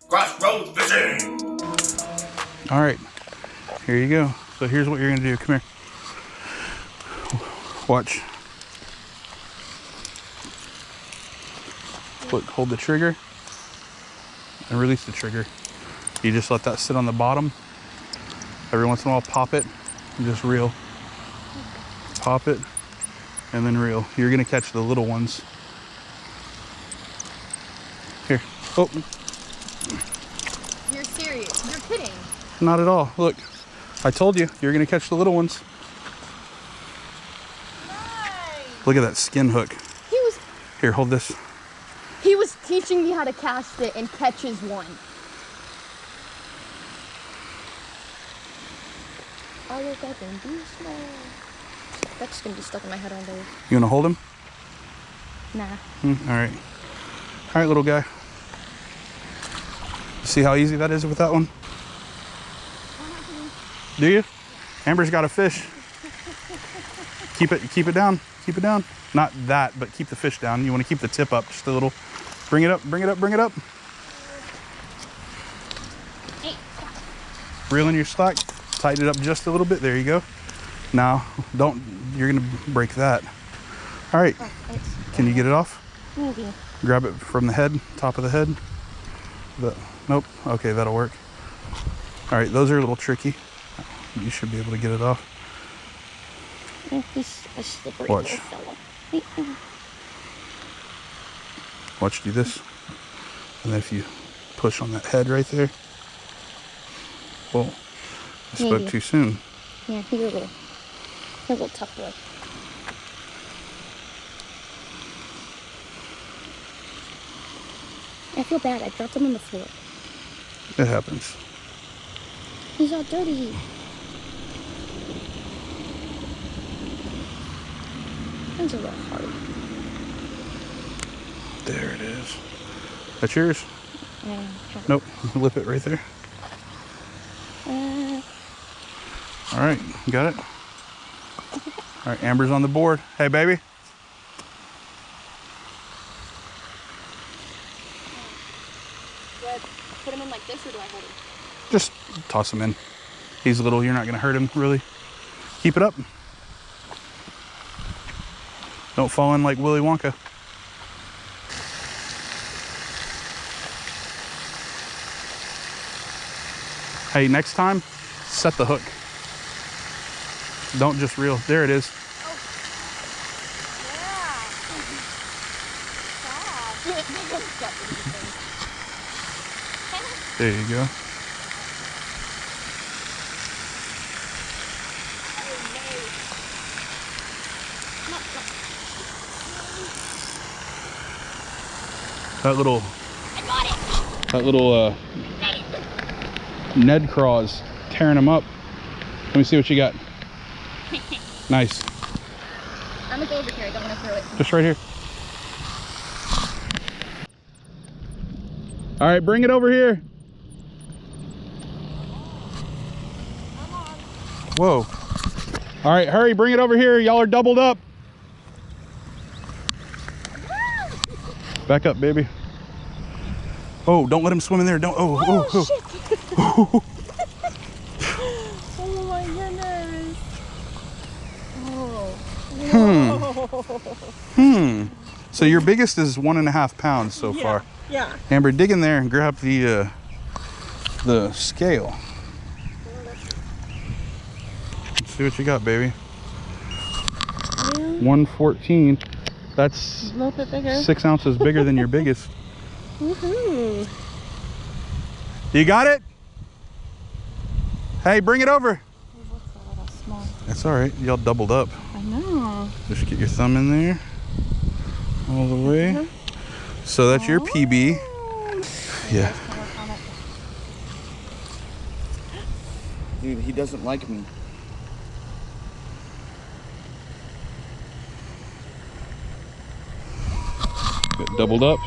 Crossroads fishing. All right, here you go. So here's what you're gonna do. Come here. Watch. Hold the trigger and release the trigger. You just let that sit on the bottom. Every once in a while, pop it and just reel. Pop it and then reel. You're gonna catch the little ones. Here. Oh. You're serious? You're kidding? Not at all. Look, I told you, you're gonna catch the little ones. Nice. Look at that skin hook. Here, hold this. He was teaching me how to cast it and catches one. I look up and be small. That's gonna be stuck in my head all day. You wanna hold him? Nah. All right. All right, little guy. See how easy that is with that one? Do you? Amber's got a fish. Keep it down. Keep it down. Not that, but keep the fish down. You want to keep the tip up just a little. Bring it up, bring it up, bring it up. Hey. Reel in your slack. Tighten it up just a little bit. There you go. Now, you're gonna break that. All right. Can you get it off? Maybe. Grab it from the head, top of the head. Nope. Okay, that'll work. All right, those are a little tricky. You should be able to get it off. He's a slippery Watch. little fella. Watch, do this. And then if you push on that head right there. Whoa, I spoke too soon. Yeah, you're a little tough boy. I feel bad. I dropped him on the floor. It happens. He's all dirty. That's a little hard. There it is. That's yours? Yeah. Nope. Lip it right there. All right, you got it? All right, Amber's on the board. Hey, baby. Do I put him in like this or do I hold him? Just toss him in. He's little, you're not gonna hurt him, really. Keep it up. Don't fall in like Willy Wonka. Hey, next time, set the hook. Don't just reel. There it is. Oh. Yeah. There you go. That little Ned Craw's tearing him up. Let me see what you got. Nice. I'm gonna go over here. I don't want to throw it. Just right here. All right, bring it over here. Whoa. All right, hurry, bring it over here. Y'all are doubled up. Back up, baby. Oh, don't let him swim in there. Don't. Oh. Shit. Oh my goodness. Oh. So your biggest is 1.5 pounds so far. Yeah. Amber, dig in there and grab the scale. Let's see what you got, baby. 114. That's A little bit bigger. 6 ounces bigger than your biggest. Woohoo. You got it? Hey, bring it over. It looks a little small. That's all right. Y'all doubled up. I know. Just get your thumb in there. All the way. So that's your PB. Yeah. Dude, he doesn't like me. Get doubled up.